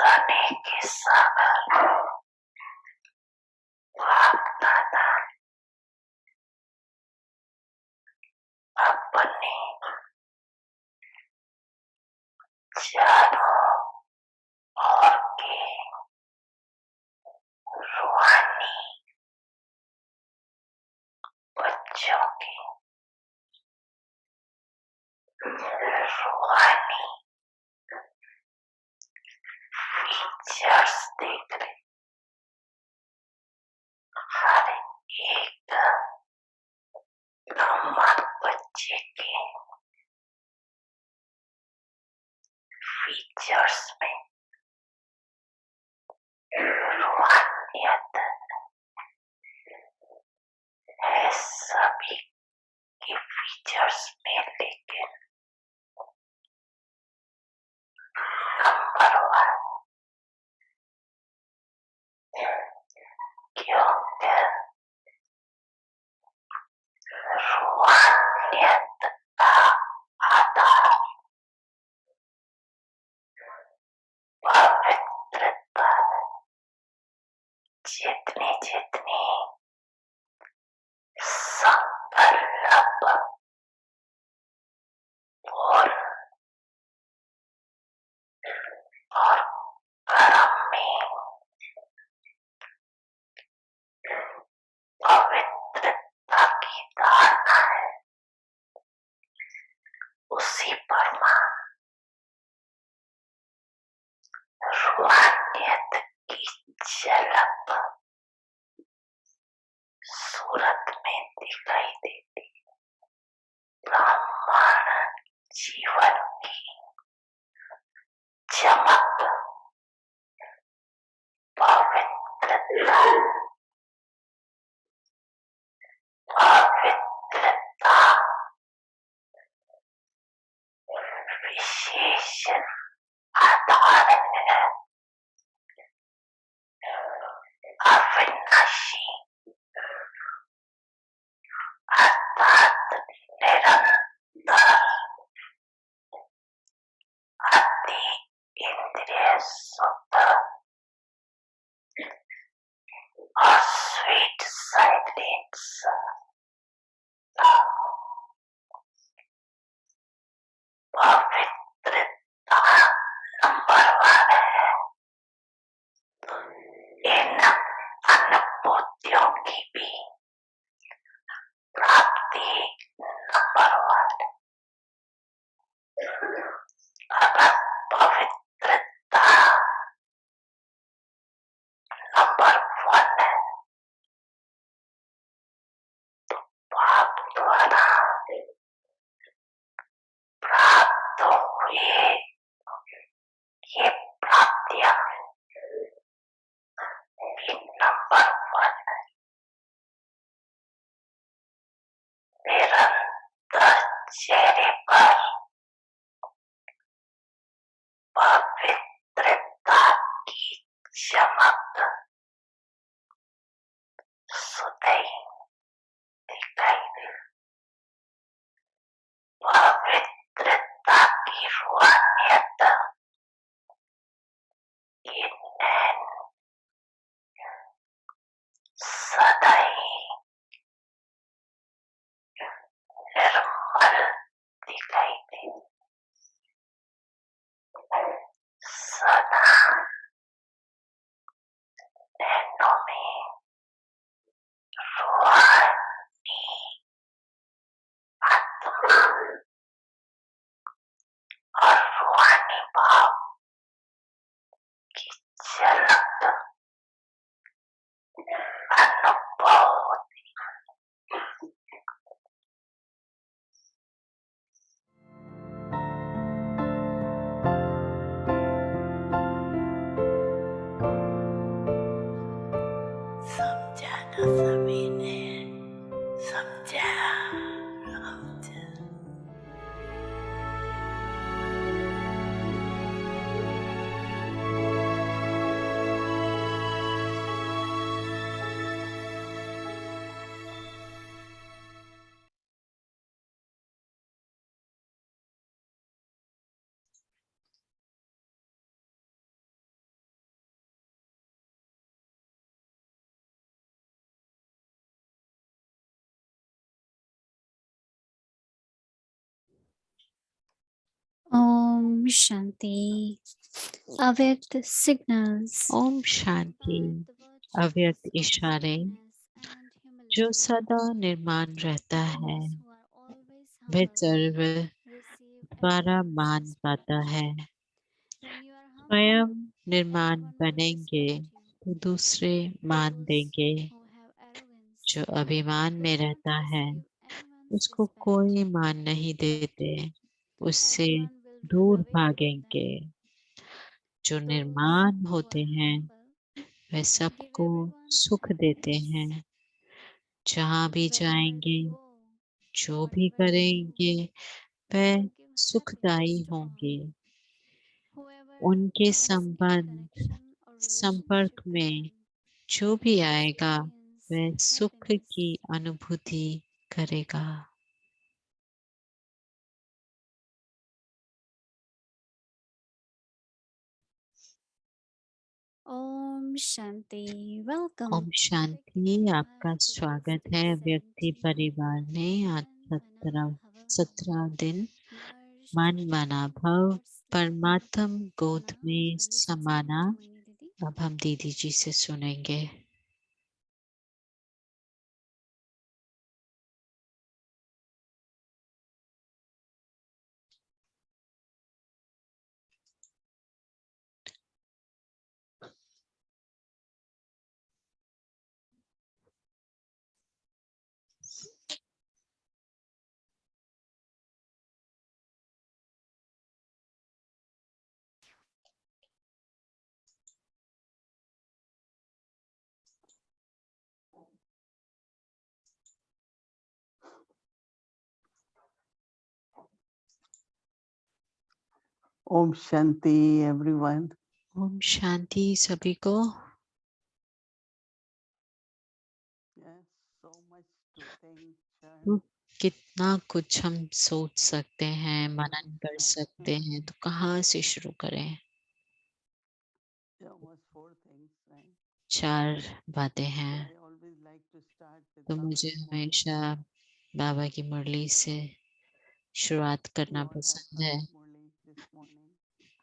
सनी के सागर भागता था अपने चारों ओर के रूहानी बच्चों के रूहानी फीचर्स देख रहे हर एक नमक बच्चे के फीचर्स में रूहानियत है सभी के फीचर्स में, लेकिन नंबर 1 क्योंकि रूहानियत का आधार पवित्रता है। जितनी संकल्प और कर्म में पवित्रता की धारणा है, उसी परमाणु रूहानियत की झलक सूरत में दिखाई देती। ब्राह्मण जीवन की चमक पवित्रता विशेष आधार है। अविनाशी अर्थात निरंतर अति इंद्रिय सुख और स्वीट साइलेंस पवित्रता नंबर 1 है। इन अनुभूतियों की भी प्राप्ति नंबर 1। अगर पवित्रता नंबर 1 है तो पाप द्वारा प्राप्त हुए ये प्राप्तियां भी नंबर 1 है। निरंतर चेहरे पर पवित्रता की चमक सुधई दिखाई दे। पवित्रता की रूहानियत की नैन सदैव निर्मल दिखाई दे। सदा नैनों में रूहानी आत्मा और रूहानी भाव की झलक अनुभव होती। समझा ना सभी ने, समझा। शांति अव्यक्त सिग्नल्स ओम शांति अव्यक्त इशारे जो सदा निर्माण रहता है वह सर्व द्वारा मान पाता है। स्वयं निर्माण बनेंगे तो दूसरे मान देंगे। जो अभिमान में रहता है उसको कोई मान नहीं देते, उससे दूर भागेंगे। जो निर्माण होते हैं वह सबको सुख देते हैं। जहाँ भी जाएंगे, जो भी करेंगे वह सुखदायी होंगे। उनके संपर्क में जो भी आएगा वह सुख की अनुभूति करेगा। ओम शांति वेलकम। ओम शांति, आपका स्वागत है व्यक्ति परिवार में। आज 17 दिन मन माना भव परमात्म गोद में समाना। अब हम दीदी जी से सुनेंगे। ओम शांति एवरीवन। ओम शांति सभी को। तो कितना कुछ हम सोच सकते हैं, मनन कर सकते हैं, तो कहाँ से शुरू करें? 4 बातें हैं। तो मुझे हमेशा बाबा की मुरली से शुरुआत करना पसंद है।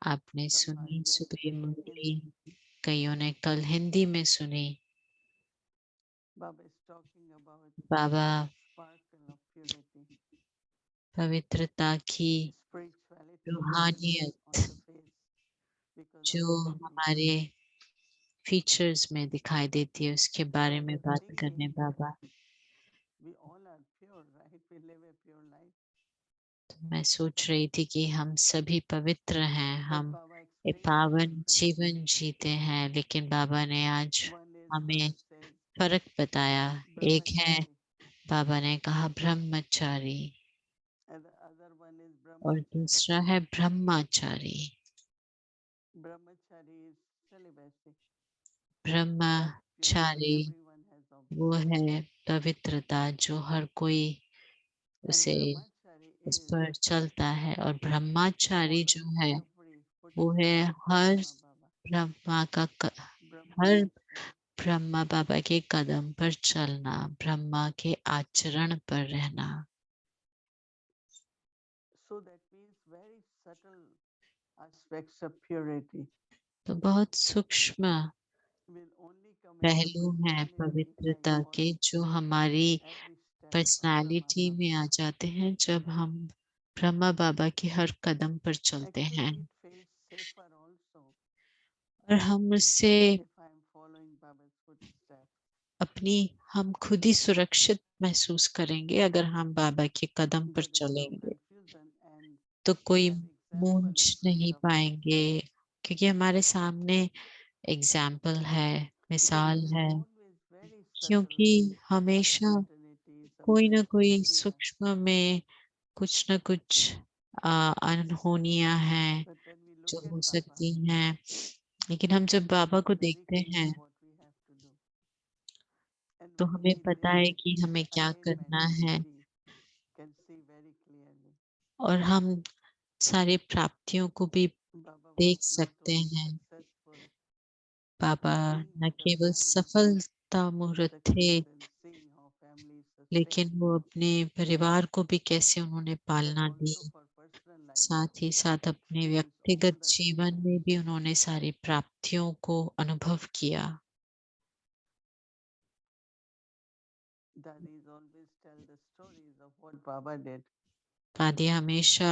आपने सुनी सुबह मुरली, कईयों ने कल हिंदी में सुनी। बाबा पवित्रता की रूहानियत जो हमारे फीचर्स में दिखाई देती है उसके बारे में बात करने बाबा। तो मैं सोच रही थी कि हम सभी पवित्र हैं, हम एक पावन जीवन जीते हैं, लेकिन बाबा ने आज हमें फर्क बताया। एक है, बाबा ने कहा ब्रह्मचारी, और दूसरा है ब्रह्मचारी। ब्रह्मचारी वो है पवित्रता जो हर कोई उसे उस पर चलता है, और ब्रह्मचारी जो है वो है हर हर ब्रह्मा बाबा के कदम पर चलना, ब्रह्मा के आचरण पर रहना। तो बहुत सूक्ष्म पहलू हैं पवित्रता के, जो हमारी पर्सनालिटी में आ जाते हैं जब हम ब्रह्मा बाबा के हर कदम पर चलते हैं, और हम उससे हम खुद ही सुरक्षित महसूस करेंगे। अगर हम बाबा के कदम पर चलेंगे तो कोई मूंझ नहीं पाएंगे, क्योंकि हमारे सामने एग्जाम्पल है, मिसाल है। क्योंकि हमेशा कोई ना कोई सूक्ष्म में कुछ न कुछ अनहोनियां हैं जो हो सकती हैं, लेकिन हम जब बाबा को देखते हैं तो हमें पता है कि हमें क्या करना है, और हम सारी प्राप्तियों को भी देख सकते हैं। बाबा न केवल सफलता मूर्त थे, लेकिन वो अपने परिवार को भी कैसे उन्होंने पालना दी, साथ ही साथ अपने व्यक्तिगत जीवन में भी उन्होंने सारी प्राप्तियों को अनुभव किया। Daddies always tell the stories of what Baba did. दादी हमेशा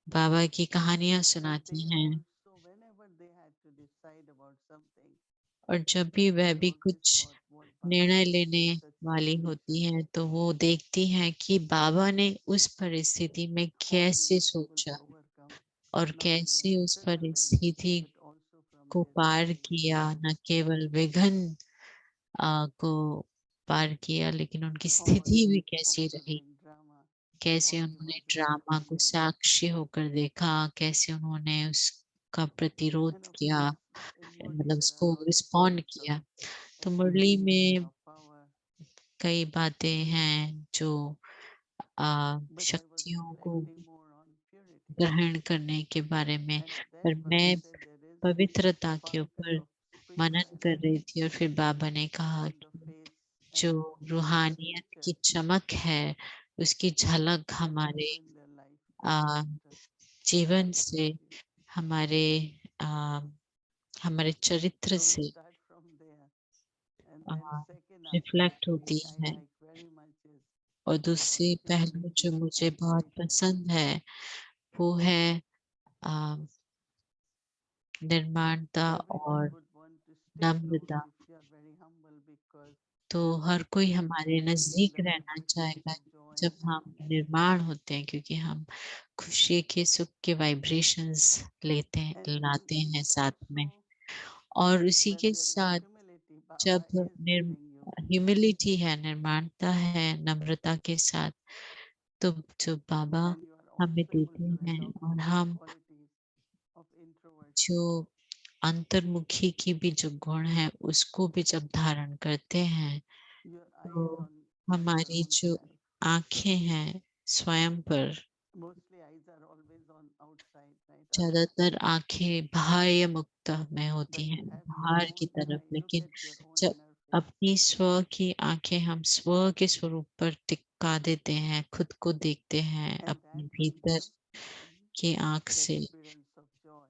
बाबा की कहानियां And सुनाती they हैं, also, whenever they had to decide about something, और जब भी वह they भी always कुछ thought what Baba निर्णय did लेने with such वाली होती intention, हैं तो वो देखती हैं कि बाबा ने उस परिस्थिति में how he कैसे was able सोचा to overcome, और not in a कैसे उस literal way, परिस्थिति but also from को their पार किया। situations. न केवल विघ्न को पार किया, लेकिन उनकी How was स्थिति भी he कैसी रही, observing drama? कैसे What he उन्होंने was ड्रामा को experiencing. साक्षी होकर देखा, कैसे उन्होंने उसका प्रतिरोध And of किया, course, in Murli मतलब there are उसको a lot of respond words of किया। तो मुरली appreciation, में of power. कई बातें हैं जो But I was शक्तियों को reflecting more on purity. ग्रहण करने के बारे में, And पर then Baba मैं said there is पवित्रता के part ऊपर of मनन कर रही spirituality थी, और फिर बाबा ने कहा on the कि face जो and in the रूहानियत की nature, चमक है उसकी झलक and हमारे also in their life, their uh, character, जीवन से, personality. हमारे आ, हमारे चरित्र So we से start from there. And then second aspect reflect होती which I है। like very much is और about दूसरी पहलू जो humility मुझे and बहुत sweetness. पसंद है वो है आ, निर्माणता Everyone और would want to stay close Namrata. if you are very humble, because तो हर कोई you are हमारे bringing नजदीक the रहना vibrations चाहेगा of joy जब and हम happiness. निर्माण होते हैं, क्योंकि हम खुशी के सुख के वाइब्रेशंस लेते हैं, And लाते हैं साथ में। also और उसी when के there is साथ humility, Baba जब is giving you ह्यूमिलिटी है, निर्माणता है, नम्रता के साथ, तो जो बाबा and you are हमें also able देते to हैं, adopt और those हम qualities of introversion. जो अंतर्मुखी की भी जो गुण है उसको भी जब धारण करते हैं, Your तो eyes on your हमारी own जो self. आंखें हैं स्वयं पर, Mostly eyes are always on outside, right? Others. ज्यादातर आंखें बाह्य मुक्त में But होती हैं, have your बाहर की own तरफ। eye. Look लेकिन at your own जब inner face. अपनी स्व की आंखें हम स्व के स्वरूप पर टिका देते हैं, खुद को देखते हैं And अपने that भीतर brings की आंख the से, experience of joy,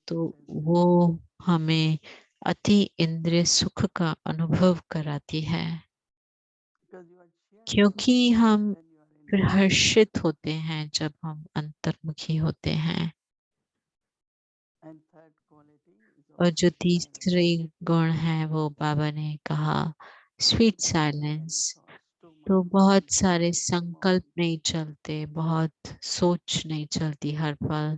तो super वो sensitive. हमें अति इंद्रिय सुख का अनुभव कराती है, Because you are sharing क्योंकि something हम when you are फिर introverted. हर्षित होते हैं जब हम अंतर्मुखी होते हैं। And third quality is और जो also silence. तीसरी गुण है वो बाबा ने कहा sweet Not too many silence. thoughts, too तो much बहुत thinking सारे at the संकल्प moment. नहीं चलते, बहुत सोच नहीं चलती हर पल,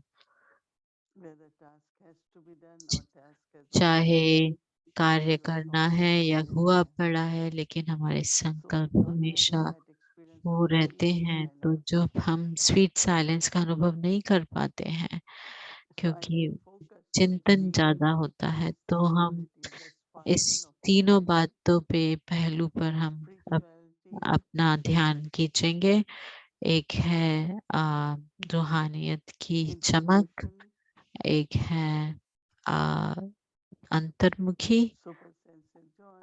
Whether task has to be done or task has already चाहे been done. कार्य Your करना thoughts है are या always हुआ there. पड़ा है, लेकिन हमारे So संकल्प not हमेशा having that experience of वो रहते sweet हैं। तो silence. जब हम स्वीट साइलेंस का अनुभव नहीं कर पाते हैं, So I क्योंकि will focus on चिंतन three ज्यादा होता है, तो key हम qualities: the इस sparkle of तीनों purity, बातों पे, पहलू पर हम spirituality, अपना ध्यान खींचेंगे। एक है रूहानियत की चमक, integration, एक है आ, अंतर्मुखी, super sensitive joy,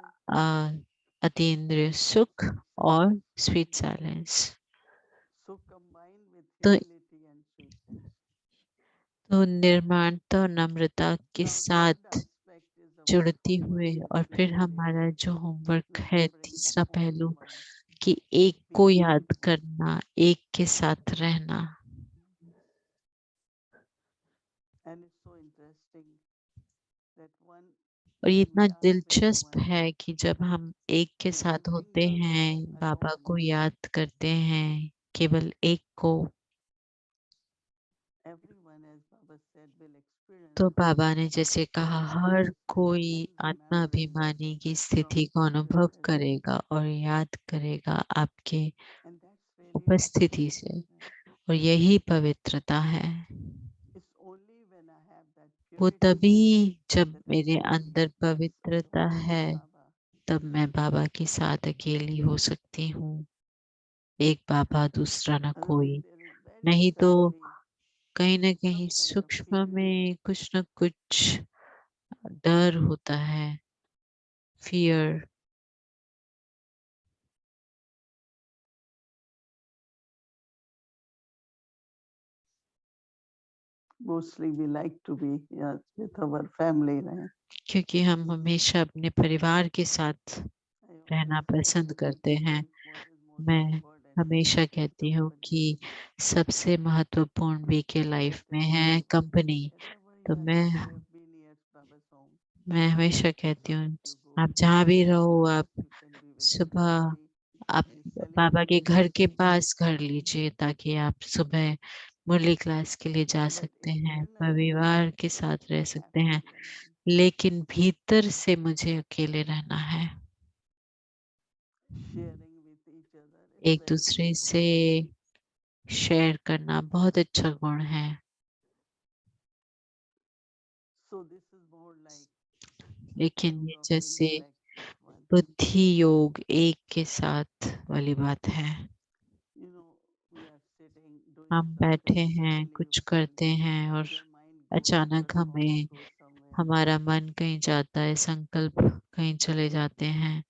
अतीन्द्रिय and sweet सुख, silence. और sweet silence. So combined with तो humility and sweetness. निर्माणता और नम्रता के Now third साथ aspect is our जुड़ती homework हुए, और which फिर we did, हमारा जो होमवर्क which है, brings तीसरा home to पहलू, mind. कि एक को Being याद with one. करना, एक के साथ रहना। And it's so interesting that one, और ये when इतना we are with दिलचस्प one, है कि जब हम एक के we साथ don't think होते Baba हैं, बाबा alone. को याद करते हैं, केवल एक को, Everyone, as Baba said, will experience तो बाबा ने जैसे कहा हर consciousness कोई and remembrance आत्माभिमानी की from स्थिति को your अनुभव presence. करेगा और याद करेगा आपके And that's really उपस्थिति purity, से, right? और यही पवित्रता है। It's only when I have that वो purity तभी जब that I मेरे can अंदर express पवित्रता alone है, with Baba. तब मैं बाबा के साथ अकेली हो सकती हूँ। एक बाबा दूसरा न Otherwise, कोई, there is very नहीं तो subtly कहीं न some कहीं kind of सूक्ष्म fear. में कुछ न कुछ डर होता है, fear. mostly we like to be, yeah, with our family, right? क्योंकि हम हमेशा अपने परिवार के साथ I always रहना say पसंद that करते हैं। what is most मैं important हमेशा is कहती हूँ company. कि सबसे महत्वपूर्ण वी के लाइफ में है कंपनी। Wherever तो you have been near Baba's home, मैं हमेशा कहती हूँ you go आप जहाँ भी रहो, night, आप you can be with your सुबह family आप and बाबा के celebrate घर के everything. पास घर लीजिए ताकि आप सुबह मुरली क्लास के लिए जा But सकते हैं, internally, परिवार के साथ रह I have सकते to हैं, be alone. लेकिन भीतर से मुझे अकेले रहना है। Sharing with each other is एक very दूसरे good से quality. शेयर करना बहुत अच्छा गुण है। So this is more like लेकिन योग ये of जैसे intellect with one. बुद्धि योग एक के साथ वाली बात है। You know, we are sitting doing हम something, बैठे हैं, suddenly you कुछ feel करते हैं और your mind goes, your अचानक thoughts हमें go somewhere. हमारा मन कहीं जाता है, संकल्प कहीं चले जाते हैं।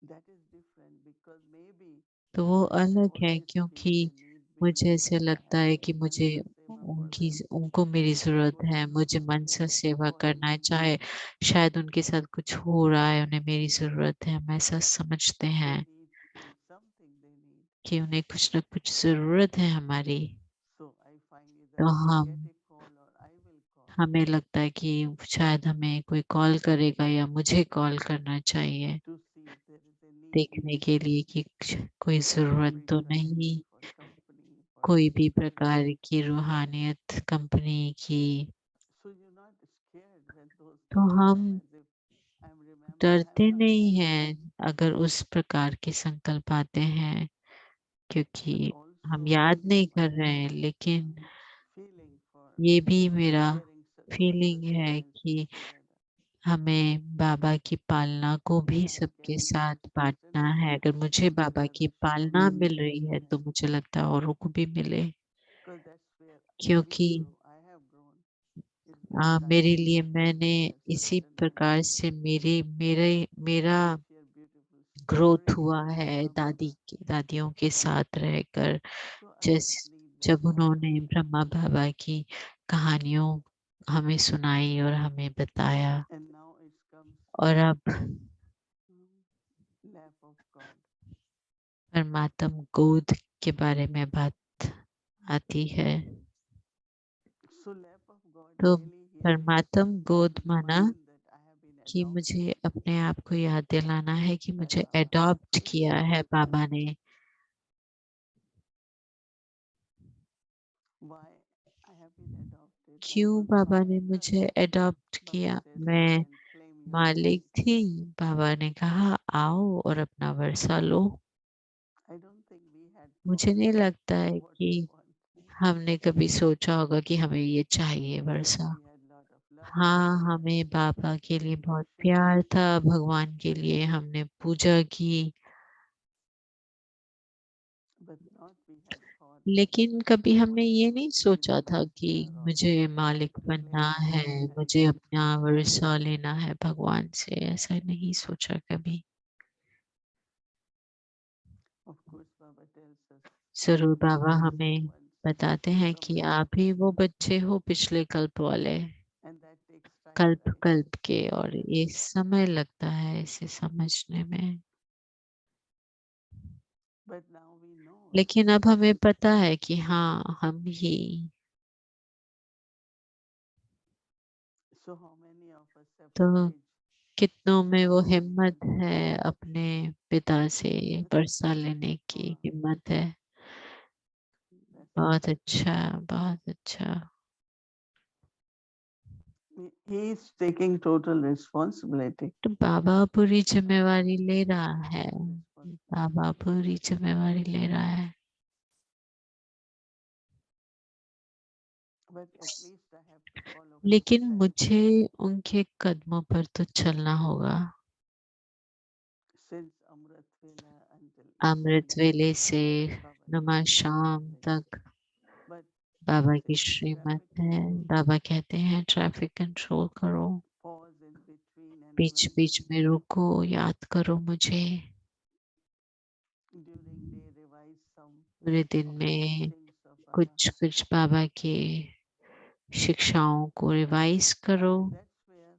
That is different because maybe तो वो I अलग है always क्योंकि feel the need मुझे beneath ऐसे that I लगता have है to कि do मुझे mantra seva for them. उनको मेरी Or जरूरत what है, is मुझे मन से important सेवा for करना है, them. चाहे शायद उनके साथ कुछ हो रहा है, उन्हें मेरी जरूरत है, हम ऐसा समझते They हैं need something they need. कि उन्हें कुछ न कुछ जरूरत है हमारी। So I find either तो I will हम get a call or I will call. हमें लगता है कि शायद हमें कोई कॉल करेगा या मुझे कॉल करना चाहिए, To see if there is a need देखने के लिए कि कोई जरूरत तो नहीं, spirituality, for company, for कोई भी spirituality. प्रकार की रूहानियत कंपनी की। So you're not scared when those तो things हम come as if I'm remembering, I'm डरते not नहीं scared. हैं अगर उस प्रकार के संकल्प आते हैं, But क्योंकि हम also याद नहीं my कर रहे हैं, लेकिन feeling for ये भी मेरा sharing those फीलिंग है sustenances कि together. हमें बाबा की पालना को When भी I'm सबके getting साथ those बांटना है। अगर sustenances, मुझे बाबा की others should पालना also मिल get रही है तो that. मुझे लगता है औरों को भी मिले, Because that's where we क्योंकि grow. I have grown. Is when मेरे starting लिए मैंने sharing that इसी sustenance. प्रकार से मेरा I share beautiful growth stories हुआ with है Baba. दादियों के साथ रहकर। So I जिस just need that जब उन्होंने company. ब्रह्मा बाबा की कहानियों हमें सुनाई और हमें बताया, And now it comes और अब lap of God. परमात्म गोद के बारे में बात आती है। So lap of God तो really here परमात्म is गोद माना remind that I have been कि adopted. मुझे अपने आप को याद दिलाना है कि मुझे I एडॉप्ट feel किया so है happy. बाबा ने। Why I have been adopted? I क्यों was बाबा ने master. मुझे एडॉप्ट Baba किया? says, come मैं and claim your मालिक rights. थी, बाबा ने कहा आओ और अपना वर्षा लो। I don't think we had मुझे thought नहीं लगता है what कि we want. हमने कभी सोचा होगा कि हमें ये चाहिए Yes, Varsha. we had lot of love for हाँ, Baba, हमें बाबा के लिए बहुत devotion, प्यार था, भगवान के लिए हमने पूजा की, but not we had thought that लेकिन कभी I हमने want ये to नहीं be सोचा the था कि master or मुझे I want मालिक to बनना claim है, my मुझे rights. अपना वर्षा लेना है भगवान से। ऐसा नहीं सोचा कभी। Of course, Baba tells us जरूर you Baba are the same हमें ones बताते हैं from कि the आप past, ही वो बच्चे हो पिछले कल्प वाले, and that takes time, कल्प right, कल्प to के, और realize. ये समय लगता है इसे समझने में। But now we know. लेकिन अब हमें पता है कि हाँ हम ही। So how many of us have तो courage कितनों to में वो ask हिम्मत for है, worship? अपने पिता से वर्षा लेने की Wow, हिम्मत है। that's बहुत great. अच्छा, बहुत अच्छा। He is taking total responsibility. तो बाबा पूरी जिम्मेवारी ले रहा है, Total responsibility. बाबा पूरी जिम्मेवारी ले रहा है। But at least I have to follow लेकिन footsteps. मुझे उनके कदमों पर तो चलना होगा। Since Amrit Vela until अमृत evening, वेले से Baba नमा tells शाम exactly. तक But बाबा he की says श्रीमत traffic है। control. बाबा कहते हैं ट्रैफिक कंट्रोल करो, Pause in between and beach remember beach me. में रुको, याद करो मुझे। During day, revise some पूरे दिन of the में teachings of Baba. कुछ कुछ बाबा के शिक्षाओं को रिवाइज करो। And that's where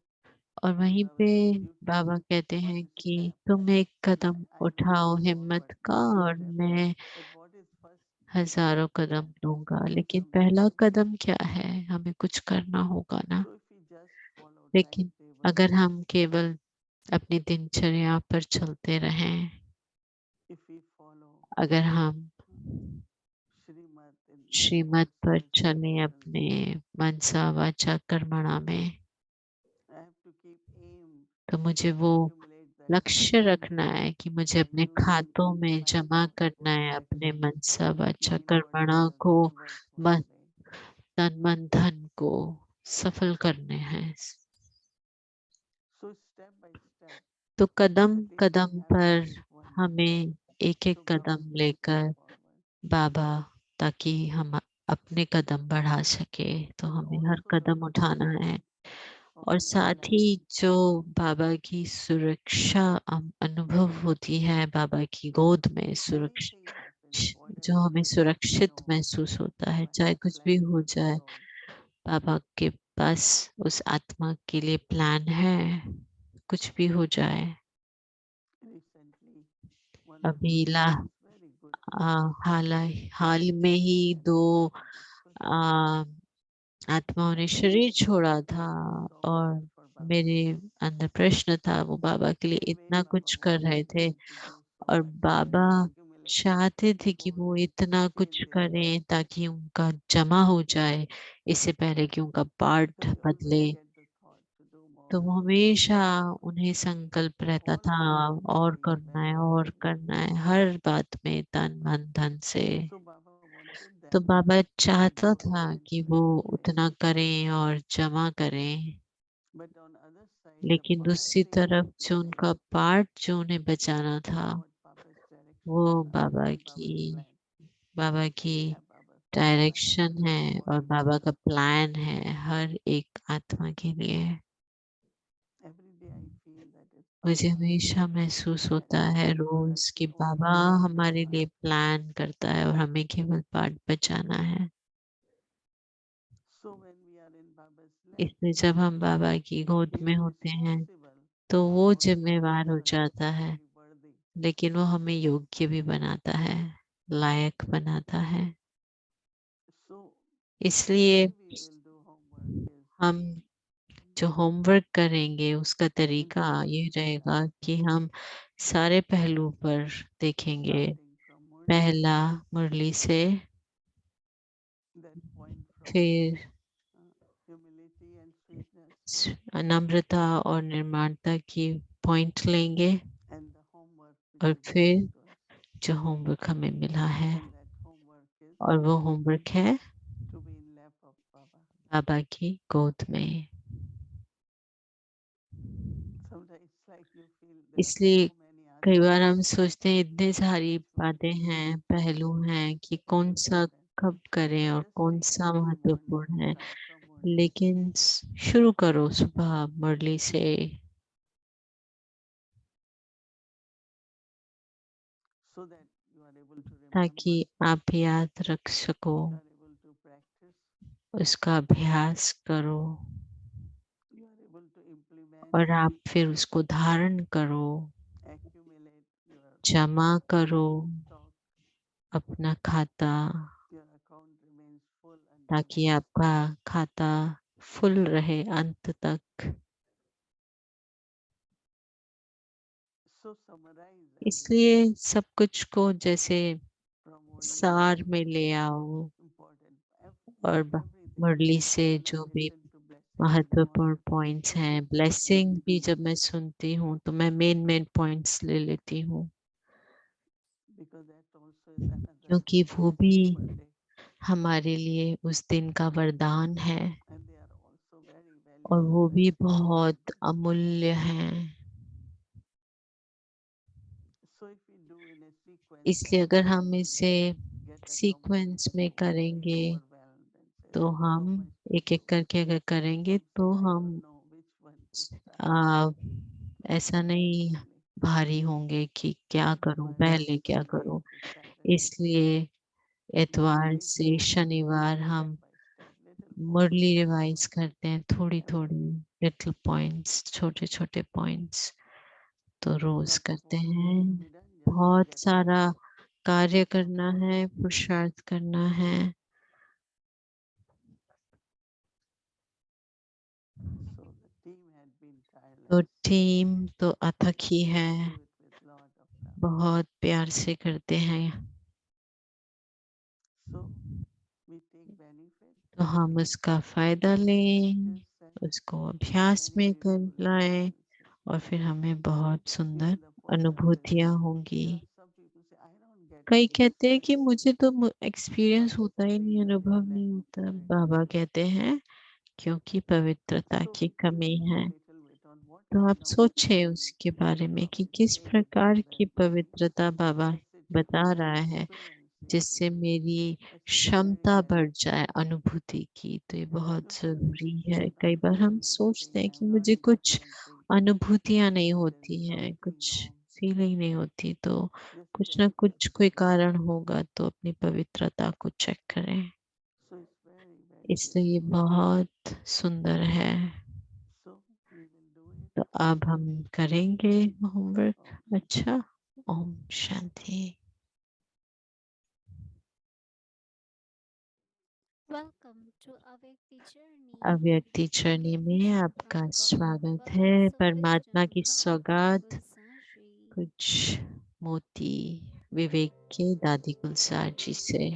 और वहीं Baba पे says you बाबा take कहते हैं one कि step तुम एक and कदम I will उठाओ move हिम्मत forward का many और steps. मैं But what is first हजारों step कदम is to लूंगा। do लेकिन something. पहला कदम क्या है? हमें कुछ करना होगा ना। So if we just follow लेकिन timetable, अगर हम केवल अपनी दिनचर्या पर चलते रहें, if we follow अगर हम Srimad in श्रीमत Mansa पर Vacha चलें Karmanal, अपने मनसा वाचा कर्मणा में, I have to keep aim तो मुझे to वो accumulate that लक्ष्य रखना है कि मुझे by अपने using खातों में my जमा करना powerful है अपने practice मनसा वाचा within कर्मणा whatever को, works for मन today. तन मन धन को सफल करने हैं। So step by step, तो कदम at least we Kadam have to पर take one step. हमें एक एक So Baba कदम says move लेकर forward. बाबा, ताकि हम अपने कदम बढ़ा सके, तो And हमें हर also the कदम उठाना है। protection of और the साथ ही enlightened जो soul. बाबा की सुरक्षा अनुभव होती है, बाबा की गोद में सुरक्षा, Anything happens, जो whatever हमें happens, we सुरक्षित know महसूस होता है, Baba चाहे has कुछ भी plan हो for this जाए, soul. बाबा के पास उस आत्मा के लिए प्लान है, कुछ भी हो जाए। Recently, one or two अभी cases, very good हाल में ही and दो very peaceful. आ, आत्माओं ने शरीर छोड़ा था, They did so और much for Baba. मेरे अंदर प्रश्न था, वो बाबा के लिए In a way, इतना Baba कुछ कर रहे wanted थे, them to do so और much so that Baba they accumulate चाहते थे कि more वो इतना कुछ faith in Baba. करें ताकि उनका जमा हो जाए, इससे पहले कि उनका पार्ट Because they बदले। always get the thought to do तो more. वो हमेशा उन्हें संकल्प So रहता all था, these और activities करना है very और good. करना है, हर बात में तन मन धन से। So Baba wanted तो them बाबा to चाहता do था that and कि to वो accumulate. उतना करें और जमा करें, But on other side, the लेकिन part दूसरी they have तरफ to जो play उनका पार्ट जो उन्हें बचाना is था, what Baba's direction वो for us and Baba and की we have Baba's plan direction to है do all और this. बाबा का प्लान है हर एक आत्मा के लिए। Every day I feel that it's मुझे Baba's हमेशा महसूस plan होता है for us रोज to कि only बाबा pass this हमारे part. लिए प्लान करता है और हमें केवल पार्ट बचाना है। So when we are in Baba's lap, इसलिए जब हम बाबा की गोद he में is होते हैं, responsible तो वो for जिम्मेवार हो making us जाता है, very worthy. लेकिन वो हमें योग्य भी बनाता है, लायक बनाता है। So the इसलिए way we will do homework is हम जो होमवर्क करेंगे उसका in तरीका four ये रहेगा steps, कि हम सारे पहलू पर देखेंगे। starting from Murli, पहला मुरली से, that point from फिर humility and sweetness, नम्रता और निर्माणता की पॉइंट लेंगे, and the homework और which is फिर given to us. जो होमवर्क हमें मिला है, And that homework is और वो होमवर्क है to be in lap of Baba. बाबा की गोद में। Sometimes it's like you feel there are इसलिए so many कई बार हम aspects, सोचते हैं इतने सारी which one बातें to हैं, do, पहलू हैं, कि which कौन is सा important. कब करें But और just कौन take सा every morning, महत्वपूर्ण है। start from Murli, लेकिन शुरू करो सुबह मुरली से, so that you are able to ताकि remember, आप याद रख सको, you are able to practice, उसका अभ्यास करो, you are able to implement, और आप फिर उसको धारण करो, accumulate your जमा करो stock, अपना खाता, your account remains full until ताकि the end. आपका खाता फुल रहे अंत तक। So summarize इसलिए everything सब कुछ को जैसे from Murli सार to में ले आओ, important. और Everything. मुरली से When I जो भी listen to blessings in the महत्वपूर्ण morning, पॉइंट्स it हैं, is like ब्लेसिंग भी जब मैं सुनती हूँ तो मैं मेन पॉइंट्स ले लेती हूँ, because that also is another क्योंकि वो भी blessing per day, हमारे लिए उस दिन का वरदान है, and they are also very और valuable वो भी blessings. बहुत अमूल्य हैं। So if we do in a sequence, इसलिए then अगर we हम will इसे get सीक्वेंस accomplished. में We won't get करेंगे, overwhelmed and say तो there is हम so much to एक एक do. करके अगर करेंगे तो Sometimes we हम don't know which one to start. Uh, So ऐसा start नहीं slowly. भारी होंगे कि क्या करूं, Monday पहले to क्या Sunday करूं। to Saturday. इसलिए Each एतवार day से take शनिवार step हम by step, little मुरली रिवाइज करते हैं थोड़ी थोड़ी लिटिल पॉइंट्स, छोटे छोटे पॉइंट्स तो रोज करते हैं। बहुत सारा कार्य करना है, पुरुषार्थ करना है। तो टीम तो अथक ही है, बहुत प्यार से करते हैं। तो हम उसका फायदा लें, उसको अभ्यास में कर लाएं और फिर हमें बहुत सुंदर अनुभूतियां होंगी। कई कहते हैं कि मुझे तो एक्सपीरियंस होता ही नहीं, अनुभव नहीं होता। बाबा कहते हैं क्योंकि पवित्रता की कमी है। तो आप सोचें उसके बारे में कि किस प्रकार की पवित्रता बाबा बता रहा है जिससे मेरी क्षमता बढ़ जाए अनुभूति की। तो ये बहुत जरूरी है। कई बार हम सोचते हैं कि मुझे कुछ अनुभूतियां नहीं होती हैं, कुछ फीलिंग नहीं होती, तो कुछ ना कुछ कोई कारण होगा। तो अपनी पवित्रता को चेक करें। इसलिए ये बहुत सुंदर है। तो अब हम करेंगे होमवर्क। अच्छा, Om Shanti. Welcome to Avyakti Journey. अव्यक्ति चरणी में आपका स्वागत है। परमात्मा की सौगात, कुछ मोती विवेक के दादी गुलजार जी से।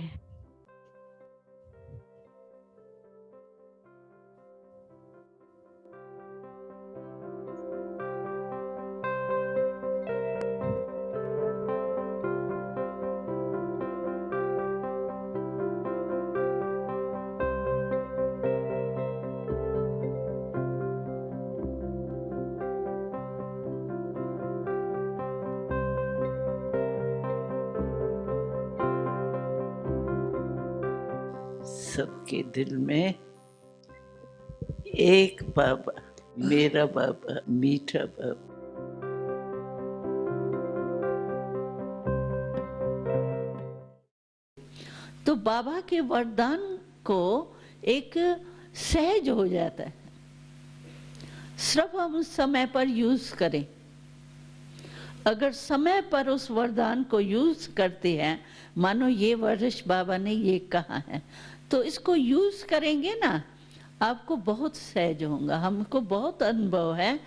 सबके दिल में एक बाबा, मेरा बाबा, मीठा बाबा। तो बाबा के वरदान को एक सहज हो जाता है, सिर्फ हम समय पर यूज करें। अगर समय पर उस वरदान को यूज करते हैं, मानो ये वर्ष बाबा ने ये कहा है, तो इसको यूज करेंगे ना, आपको बहुत सहज होगा। हमको बहुत अनुभव है।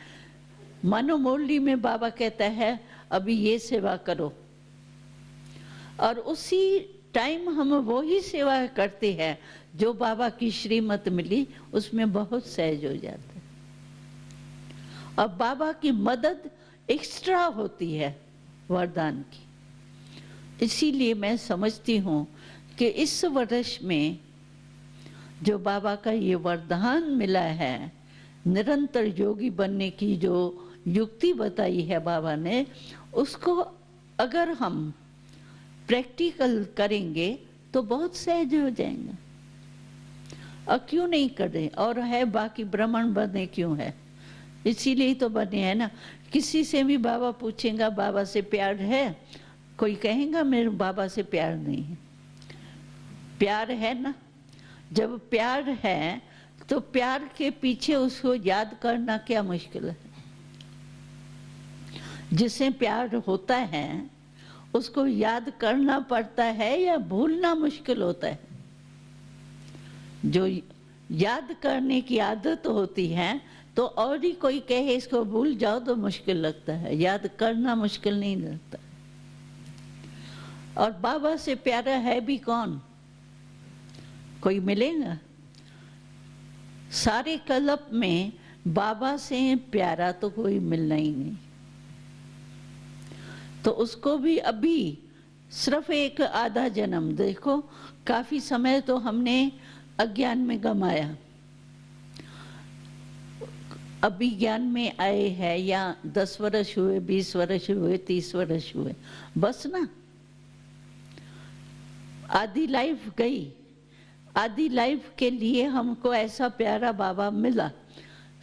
मानो मुरली में बाबा कहता है अभी ये सेवा करो, और उसी टाइम हम वो ही सेवा करते हैं जो बाबा की श्रीमत मिली, उसमें बहुत सहज हो जाता है। और बाबा की मदद एक्स्ट्रा होती है वरदान की। इसीलिए मैं समझती हूँ कि इस वर्ष में जो बाबा का ये वरदान मिला है, निरंतर योगी बनने की जो युक्ति बताई है बाबा ने, उसको अगर हम प्रैक्टिकल करेंगे तो बहुत सहज हो जाएंगे। और क्यों नहीं करें? और है बाकी ब्राह्मण बने क्यों है? इसीलिए तो बने हैं ना। किसी से भी बाबा पूछेगा बाबा से प्यार है, कोई कहेगा मेरे बाबा से प्यार नहीं है। प्यार है ना। जब प्यार है तो प्यार के पीछे उसको याद करना क्या मुश्किल है? जिसे प्यार होता है उसको याद करना पड़ता है या भूलना मुश्किल होता है? जो याद करने की आदत होती है तो और ही कोई कहे इसको भूल जाओ तो मुश्किल लगता है, याद करना मुश्किल नहीं लगता। और बाबा से प्यारा है भी कौन? कोई मिलेगा? सारे कल्प में बाबा से प्यारा तो कोई मिलना ही नहीं। तो उसको भी अभी सिर्फ एक आधा जन्म, देखो काफी समय तो हमने अज्ञान में गमाया। अभी ज्ञान में आए हैं या 10 वर्ष हुए, 20 वर्ष हुए, 30 वर्ष हुए, बस ना। आधी लाइफ गई। आधी लाइफ के लिए हमको ऐसा प्यारा बाबा मिला,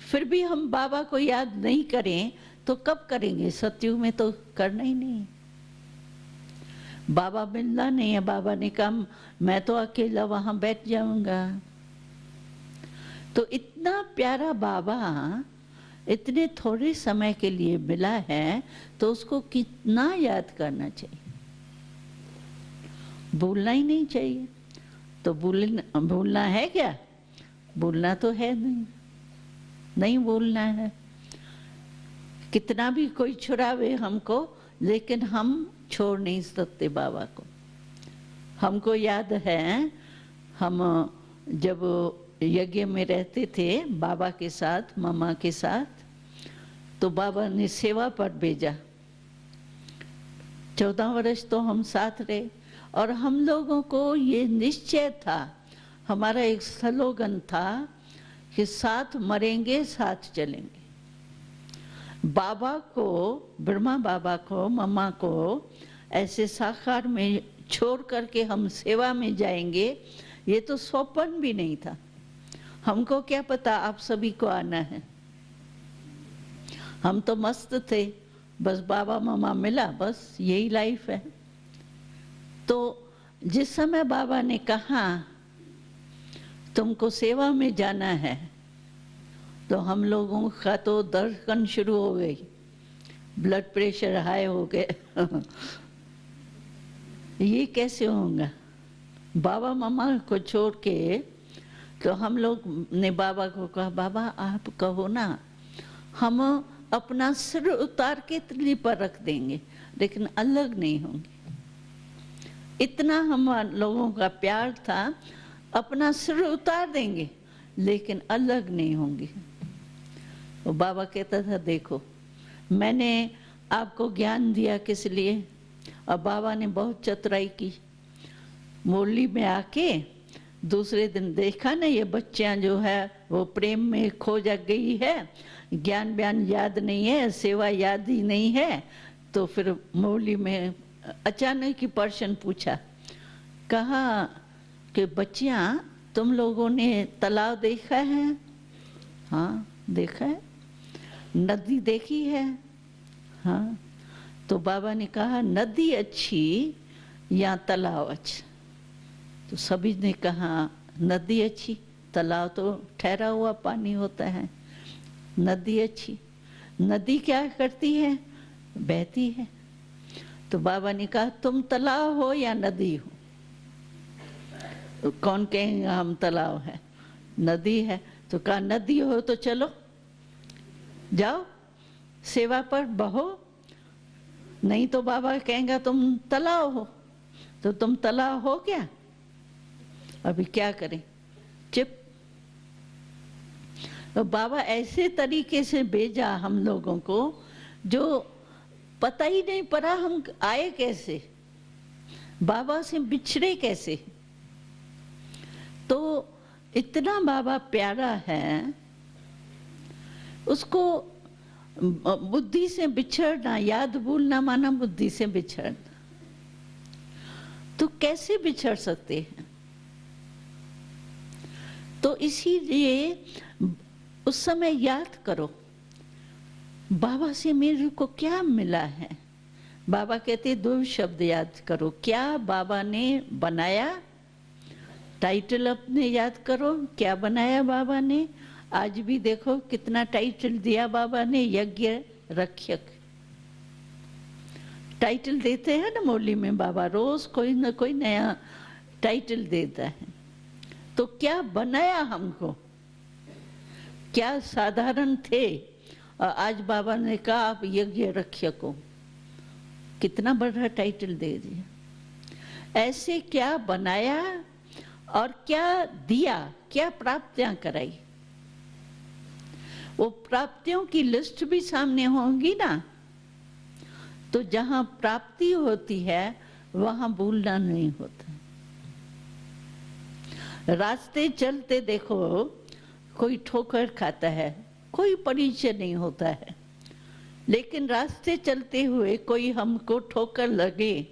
फिर भी हम बाबा को याद नहीं करें तो कब करेंगे? सत्युग में तो करना ही नहीं। बाबा मिलना नहीं है। बाबा ने कहा मैं तो अकेला वहां बैठ जाऊंगा। तो इतना प्यारा बाबा इतने थोड़े समय के लिए मिला है, तो उसको कितना याद करना चाहिए, भूलना ही नहीं चाहिए। तो भूलना है क्या? भूलना तो है नहीं, नहीं भूलना है। कितना भी कोई छुड़ावे हमको, लेकिन हम छोड़ नहीं सकते बाबा को। हमको याद है, हम जब यज्ञ में रहते थे बाबा के साथ, मामा के साथ, तो बाबा ने सेवा पर भेजा। 14 वर्ष तो हम साथ रहे, और हम लोगों को ये निश्चय था, हमारा एक स्लोगन था कि साथ मरेंगे साथ चलेंगे। बाबा को, ब्रह्मा बाबा को, मम्मा को ऐसे साकार में छोड़ करके हम सेवा में जाएंगे, ये तो स्वप्न भी नहीं था। हमको क्या पता आप सभी को आना है। हम तो मस्त थे, बस बाबा मम्मा मिला, बस यही लाइफ है। तो जिस समय बाबा ने कहा तुमको सेवा में जाना है, तो हम लोगों का तो धड़कन शुरू हो गई, ब्लड प्रेशर हाई हो गए। ये कैसे होगा? बाबा मम्मा को छोड़ के, तो हम लोग ने बाबा को कहा, बाबा आप कहो ना, हम अपना सिर उतार के तिल्ली पर रख देंगे, लेकिन अलग नहीं होंगे। इतना हम लोगों का प्यार था, अपना सिर उतार देंगे लेकिन अलग नहीं होंगे। वो बाबा कहता था, देखो मैंने आपको ज्ञान दिया किस लिए? और बाबा ने बहुत चतुराई की। मुरली में आके दूसरे दिन देखा ना, ये बच्चियां जो है वो प्रेम में खो जा गई है, ज्ञान बयान याद नहीं है, सेवा याद ही नहीं है। तो फिर मुरली में अचानक ही पर्सन पूछा, कहा कि बच्चियां तुम लोगों ने तालाब देखा है? हाँ देखा है। नदी देखी है? हाँ। तो बाबा ने कहा, नदी अच्छी या तालाब अच्छा? तो सभी ने कहा नदी अच्छी, तालाब तो ठहरा हुआ पानी होता है, नदी अच्छी। नदी क्या करती है? बहती है। तो बाबा ने कहा, तुम तालाब हो या नदी हो? तो कौन कहेगा हम तालाब है, नदी है? तो कहा नदी हो तो चलो जाओ सेवा पर बहो, नहीं तो बाबा कहेंगे तुम तालाब हो। तो तुम तालाब हो क्या? अभी क्या करें, चुप। तो बाबा ऐसे तरीके से भेजा हम लोगों को, जो पता ही नहीं पड़ा हम आए कैसे, बाबा से बिछड़े कैसे। तो इतना बाबा प्यारा है, उसको बुद्धि से बिछड़ना, याद भूलना माना बुद्धि से बिछड़ना। तो कैसे बिछड़ सकते हैं? तो इसीलिए उस समय याद करो, बाबा से मेरे को क्या मिला है। बाबा कहते 2 शब्द याद करो, क्या बाबा ने बनाया, टाइटल अपने याद करो, क्या बनाया बाबा ने। आज भी देखो कितना टाइटल दिया बाबा ने, यज्ञ रक्षक टाइटल देते हैं ना मुरली में। बाबा रोज कोई ना कोई नया टाइटल देता है। तो क्या बनाया हमको, क्या साधारण थे, और आज बाबा ने कहा आप यज्ञ रक्षक हो, कितना बड़ा टाइटल दे दिया। ऐसे क्या बनाया और क्या दिया, क्या प्राप्तियां कराई। वो प्राप्तियों की लिस्ट भी सामने होंगी ना। तो जहां प्राप्ति होती है वहां भूलना नहीं होता। रास्ते चलते देखो, कोई ठोकर खाता है, कोई परिचय नहीं होता है, लेकिन रास्ते चलते हुए कोई हमको ठोकर लगे,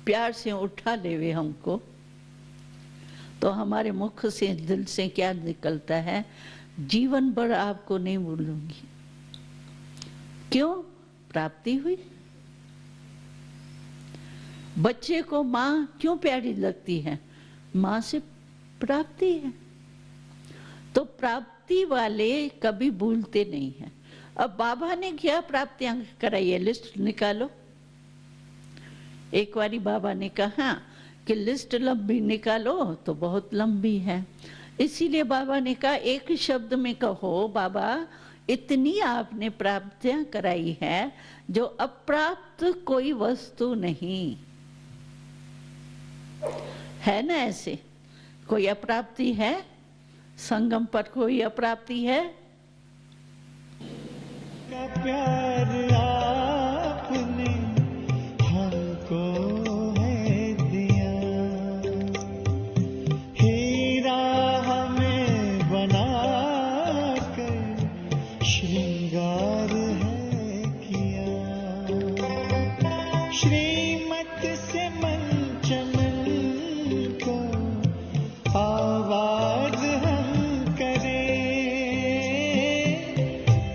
प्यार से उठा लेवे हमको, तो हमारे मुख से, दिल से क्या निकलता है, जीवन भर आपको नहीं भूलूंगी। क्यों? प्राप्ति हुई। बच्चे को माँ क्यों प्यारी लगती है? माँ से प्राप्ति है। तो प्राप्ति वाले कभी भूलते नहीं हैं। अब बाबा ने क्या प्राप्तियां कराई है, लिस्ट निकालो। एक बारी बाबा ने कहा कि लिस्ट लंबी निकालो, तो बहुत लंबी है। इसीलिए बाबा ने कहा एक शब्द में कहो, बाबा इतनी आपने प्राप्तियां कराई है जो अप्राप्त कोई वस्तु नहीं है ना। ऐसे कोई अप्राप्ति है? संगम पर कोई अप्राप्ति है? का प्यार आपने हमको है दिया, हीरा हमें बना कर श्रृंगार है किया, श्रीमत से मन चमन को आवाज हम करें,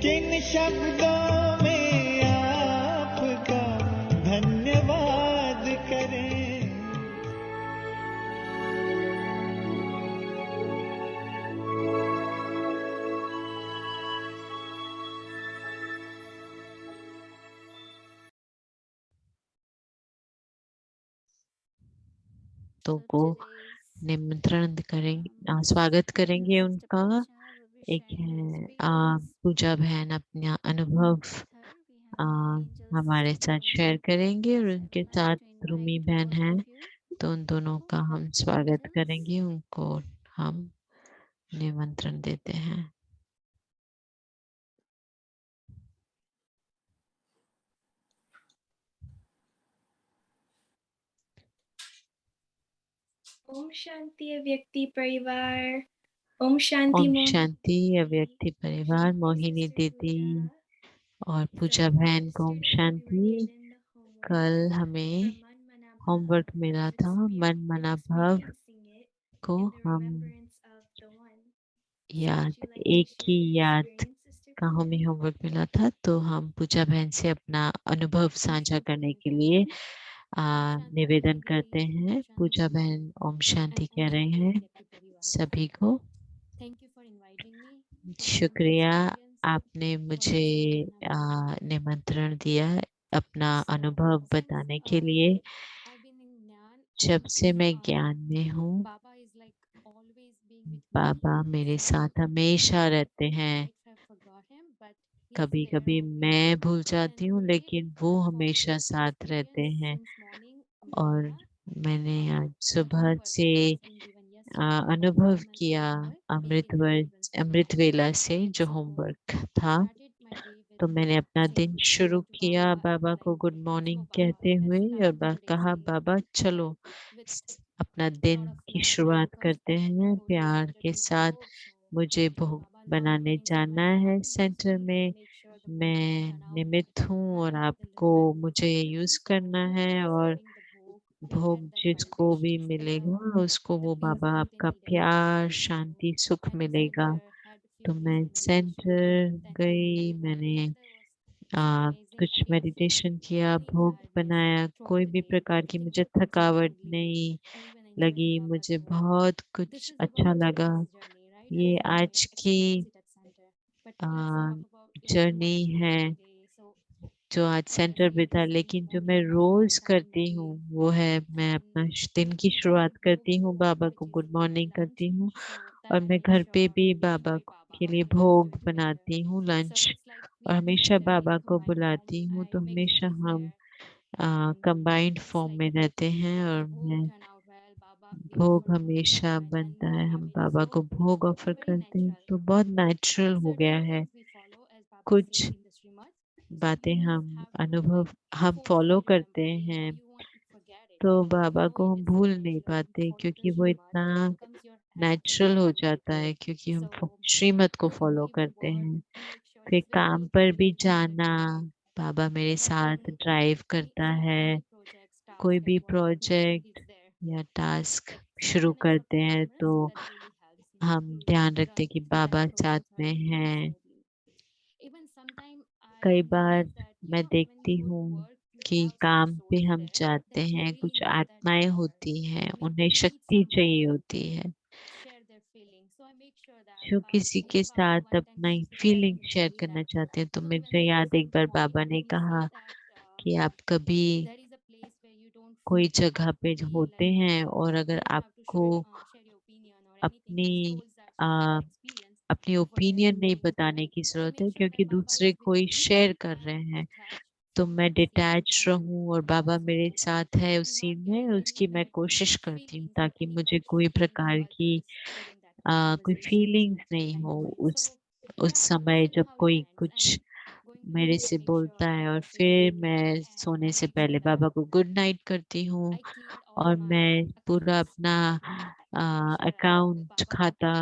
किन शब्दों में आपका धन्यवाद करें। तो को निमंत्रण करेंगे, स्वागत करेंगे उनका। एक है पूजा बहन अपना अनुभव हमारे साथ शेयर करेंगे, और उनके साथ रूमी बहन है, तो उन दोनों का हम स्वागत करेंगे। उनको हम निमंत्रण देते हैं। ओम शांति अव्यक्ति परिवार। ओम शांति ओम मोहिनी शांति अव्यक्ति परिवार, मोहिनी दीदी और पूजा बहन को ओम शांति। कल हमें होमवर्क मिला था, मन मना भव को हम याद, एक की याद का हमें होमवर्क मिला था, तो हम पूजा बहन से अपना अनुभव साझा करने के लिए निवेदन करते हैं। पूजा बहन ओम शांति कह रहे हैं सभी को। शुक्रिया, आपने मुझे निमंत्रण दिया अपना अनुभव बताने के लिए। जब से मैं ज्ञान में हूँ, बाबा मेरे साथ हमेशा रहते हैं। कभी कभी मैं भूल जाती हूँ, लेकिन वो हमेशा साथ रहते हैं। और मैंने आज सुबह से अनुभव किया अमृत वेला से जो होमवर्क था, तो मैंने अपना दिन शुरू किया बाबा को गुड मॉर्निंग कहते हुए, और कहा बाबा चलो अपना दिन की शुरुआत करते हैं प्यार के साथ। मुझे भोग बनाने जाना है सेंटर में, मैं निमित्त हूँ और आपको मुझे यूज करना है, और भोग जिसको भी मिलेगा उसको वो बाबा आपका प्यार शांति सुख मिलेगा। तो मैं सेंटर गई, मैंने कुछ मेडिटेशन किया, भोग बनाया, कोई भी प्रकार की मुझे थकावट नहीं लगी, मुझे बहुत कुछ अच्छा लगा। ये आज की जर्नी है जो आज सेंटर पे था, लेकिन जो मैं रोज करती हूँ वो है, मैं अपना दिन की शुरुआत करती हूँ, बाबा को गुड मॉर्निंग करती हूँ, और मैं घर पे भी बाबा के लिए भोग बनाती हूँ लंच, और हमेशा बाबा को बुलाती हूँ। तो हमेशा हम कंबाइंड फॉर्म में रहते हैं, और मैं भोग हमेशा बनता है, हम बाबा को भोग ऑफर करते हैं। तो बहुत नेचुरल हो गया है। कुछ बातें हम फॉलो करते हैं, तो बाबा को हम भूल नहीं पाते, क्योंकि वो इतना नेचुरल हो जाता है, क्योंकि हम श्रीमत को फॉलो करते हैं। फिर काम पर भी जाना, बाबा मेरे साथ ड्राइव करता है। कोई भी प्रोजेक्ट या टास्क शुरू करते हैं तो हम ध्यान रखते हैं कि बाबा साथ में हैं। कई बार मैं देखती हूँ कि काम पे हम जाते हैं, कुछ आत्माएं होती हैं, उन्हें शक्ति चाहिए होती है, जो किसी के साथ अपना फीलिंग शेयर करना चाहते हैं, तो मुझे याद एक बार बाबा ने कहा कि आप कभी कोई जगह पे होते हैं और अगर आपको अपनी आ, अपनी ओपिनियन नहीं बताने की जरूरत है, क्योंकि दूसरे कोई शेयर कर रहे हैं, तो मैं डिटैच रहूं और बाबा मेरे साथ है उस सीन में, उसकी मैं कोशिश करती हूँ ताकि मुझे कोई प्रकार की कोई फीलिंग्स नहीं हो उस समय जब कोई कुछ मेरे से बोलता है। और फिर मैं सोने से पहले बाबा को गुड नाइट करती हूँ और मैं पूरा अपना अकाउंट खाता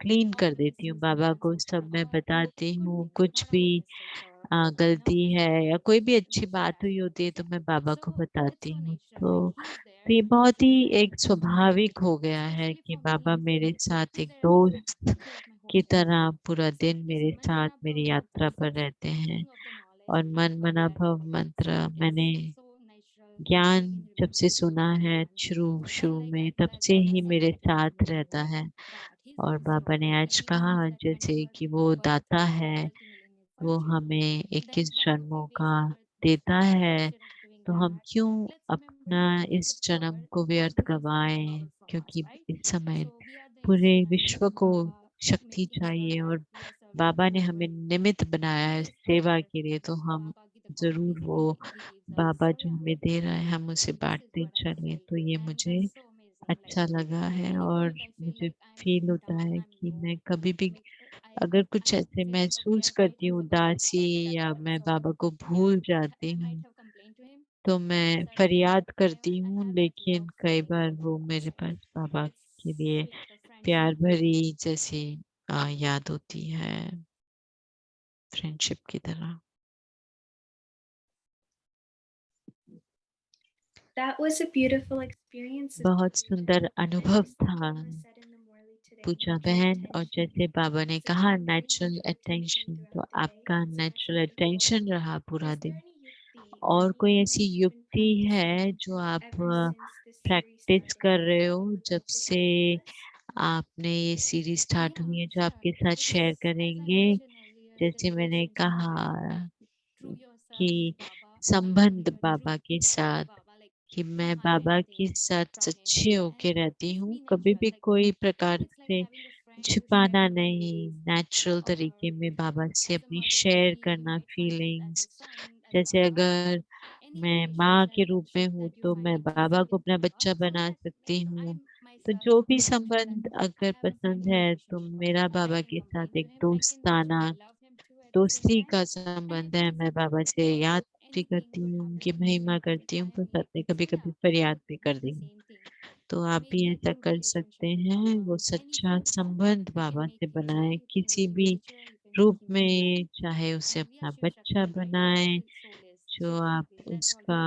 क्लीन कर देती हूँ। बाबा को सब मैं बताती हूँ, कुछ भी गलती है या कोई भी अच्छी बात हुई होती है तो मैं बाबा को बताती हूँ। तो ये बहुत ही एक स्वाभाविक हो गया है कि बाबा मेरे साथ एक दोस्त की तरह पूरा दिन मेरे साथ मेरी यात्रा पर रहते हैं। और मन मना भव मंत्र मैंने ज्ञान जब से सुना है शुरू शुरू में, तब से ही मेरे साथ रहता है। और बाबा ने आज कहा जैसे कि वो दाता है, वो हमें 21 जन्मों का देता है, तो हम क्यों अपना इस जन्म को व्यर्थ गवाएं, क्योंकि इस समय पूरे विश्व को शक्ति चाहिए और बाबा ने हमें निमित्त बनाया है सेवा के लिए, तो हम जरूर वो बाबा जो हमें दे रहा है हम उसे बांटते चले। तो ये मुझे अच्छा लगा है और मुझे फील होता है कि मैं कभी भी अगर कुछ ऐसे महसूस करती हूँ उदासी या मैं बाबा को भूल जाती हूँ, तो मैं फरियाद करती हूँ, लेकिन कई बार वो मेरे पास बाबा के लिए प्यार भरी जैसी याद होती है, फ्रेंडशिप की तरह। That was a beautiful experience, Sister बहुत Pooja. सुंदर And अनुभव just like था Mama said in the Morley today, Puja with बहन। और intention. जैसे बाबा ने So कहा thank you for natural your attention attention, तो throughout the day. आपका It's much natural attention appreciated. रहा पूरा Is there दिन। any yukti or और कोई anything ऐसी that you've been युक्ति है practicing जो आप ever since this series practice started कर रहे that you हो would जब like to से share with us? आपने ये सीरीज स्टार्ट हुई है, जो आपके साथ शेयर करेंगे? जैसे मैंने कहा कि संबंध बाबा के साथ, कि मैं बाबा के साथ सच्चे होके रहती हूँ, कभी भी कोई प्रकार से छिपाना नहीं, नेचुरल तरीके में बाबा से अपनी शेयर करना फीलिंग्स। जैसे अगर मैं माँ के रूप में हूँ तो मैं बाबा को अपना बच्चा बना सकती हूँ। तो जो भी संबंध अगर पसंद है तो मेरा बाबा के साथ एक दोस्ताना दोस्ती का संबंध है। मैं बाबा से याद भी करती हूँ, उनकी महिमा करती हूँ, तो साथ में कभी कभी फरियाद भी कर दी हूँ। तो आप भी ऐसा कर सकते हैं, वो सच्चा संबंध बाबा से बनाए किसी भी रूप में, चाहे उसे अपना बच्चा बनाए, जो आप उसका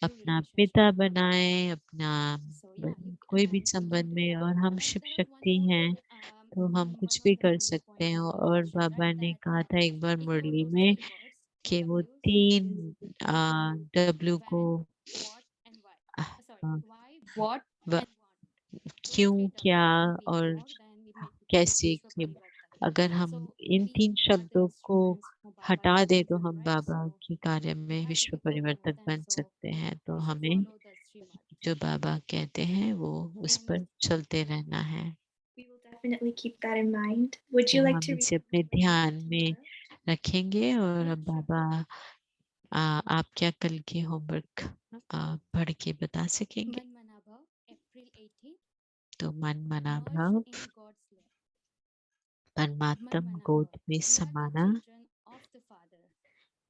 अपना पिता बनाए, अपना कोई भी संबंध में। और हम शिव शक्ति हैं तो हम कुछ भी कर सकते हैं। और बाबा ने कहा था एक बार मुरली में कि वो 3 डब्ल्यू को आ, व- क्यों, क्या और कैसे, कि अगर हम इन 3 शब्दों को हटा दे तो हम बाबा के कार्य में विश्व परिवर्तक बन सकते हैं। तो हमें जो बाबा कहते हैं वो उस पर चलते रहना है। We will definitely keep that in mind. Would तो you like हम to read इसे अपने the prayer ध्यान for में tomorrow? रखेंगे। और अब बाबा आप क्या कल की होमवर्क पढ़ के बता सकेंगे? तो मन मना भाव परमात्म गोद में समाना।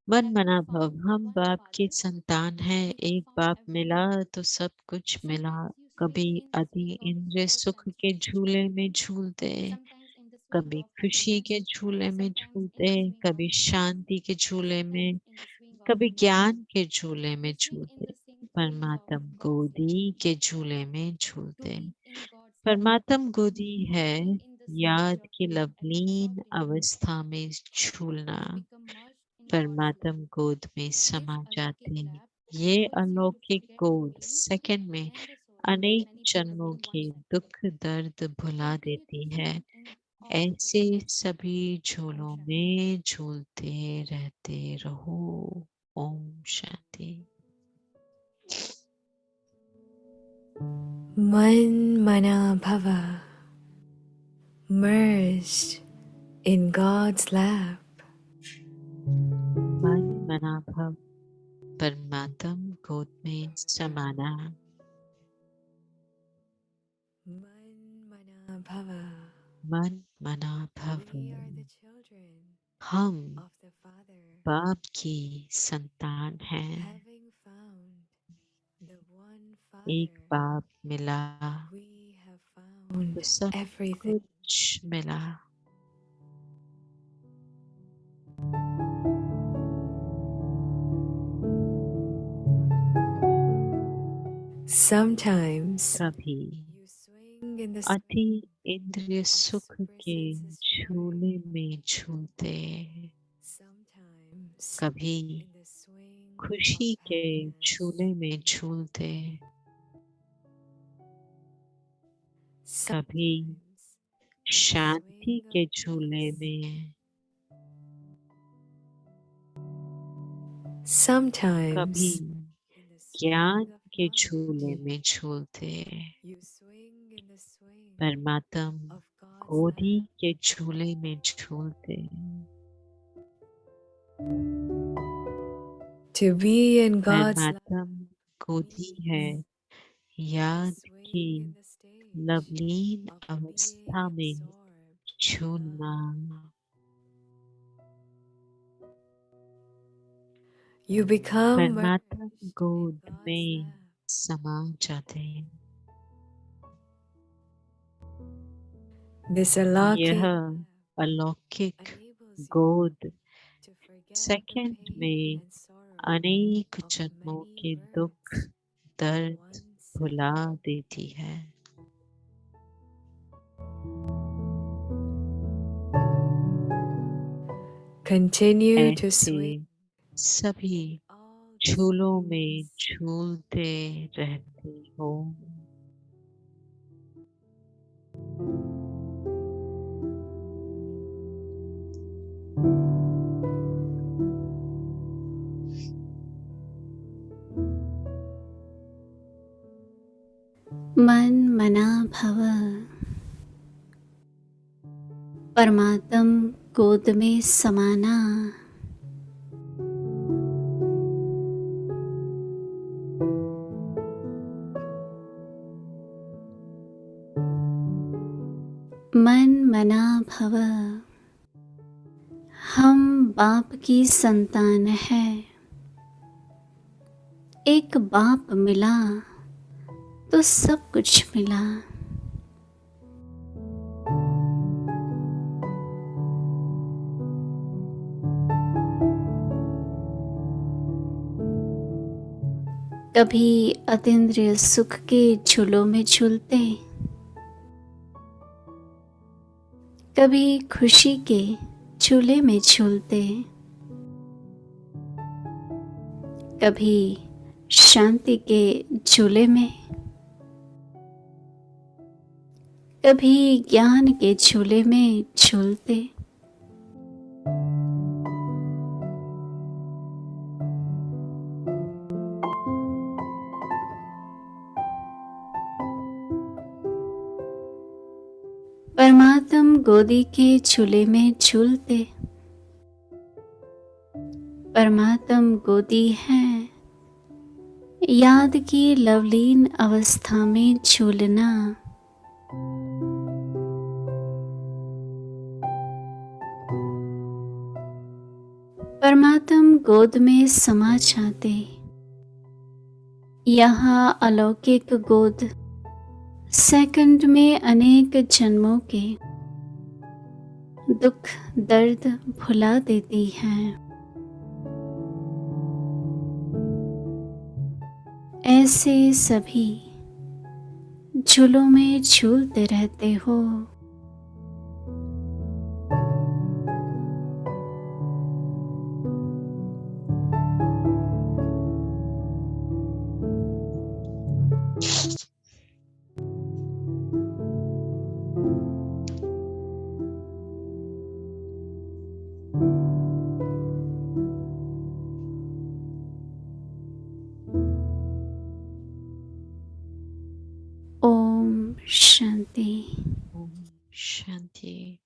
मन मना भव हम बाप की संतान हैं, एक बाप मिला तो सब कुछ मिला। कभी अति इंद्रिय सुख के झूले में झूलते, कभी खुशी के झूले में झूलते, कभी शांति के झूले में, कभी ज्ञान के झूले में झूलते, परमात्म गोदी के झूले में झूलते। परमात्म गोदी है याद की लवलीन अवस्था में झूलना, परमात्म गोद में समा जाते हैं। ये अलौकिक गोद सेकंड में अनेक जन्मों के दुख दर्द भुला देती है। ऐसे सभी झूलों में झूलते रहते रहो। Om Shanti. Man Mana Bhava, merged in God's lap. मन मना भव, परमात्म गोद में समाना। Man Mana Bhava, मन मना भव, we are the children हम of the Father, बाप की संतान हैं। having found the one एक Father, बाप मिला we have found तो सब everything. कुछ मिला। Sometimes कभी you swing in the अति इंद्रिय of सुख super के senses joy. झूले में झूलते, Sometimes कभी in the swing खुशी of के happiness. झूले में झूलते, कभी Sometimes शांति swing के of झूले peace. में, Sometimes कभी in the ज्ञान swing of के knowledge, झूले में झूलते, you swing in the swing परमात्म of God's गोदी lap. के झूले में झूलते। To be in God's lap परमात्म गोदी है means to याद swing की in the stage Lovleen of अवस्था being में absorbed in झूलना। love. You become परमात्मा merged in गोद God's में lap. समा जाते हैं। This alaukic यह lap अलौकिक enables you गोद to forget the second pain में and sorrow अनेक of जन्मों many के दुख births दर्द in one भुला second. देती है। Continue to ऐसे swing सभी all the झूलों में swings. झूलते रहते हो। मन मना भव, परमात्म गोद में समाना। मन मना भव, हम बाप की संतान है। एक बाप मिला तो सब कुछ मिला। कभी अतीन्द्रिय सुख के झूलों में झूलते, कभी खुशी के झूले में झूलते, कभी शांति के झूले में, कभी ज्ञान के झूले में झूलते। परमात्म गोदी के झूले में झूलते। परमात्म गोदी है, याद की लवलीन अवस्था में झूलना। परमात्म गोद में समा जाते। यहाँ अलौकिक गोद सेकंड में अनेक जन्मों के दुख दर्द भुला देती है। ऐसे सभी झूलों में झूलते रहते हो। शांति। ओम शांति।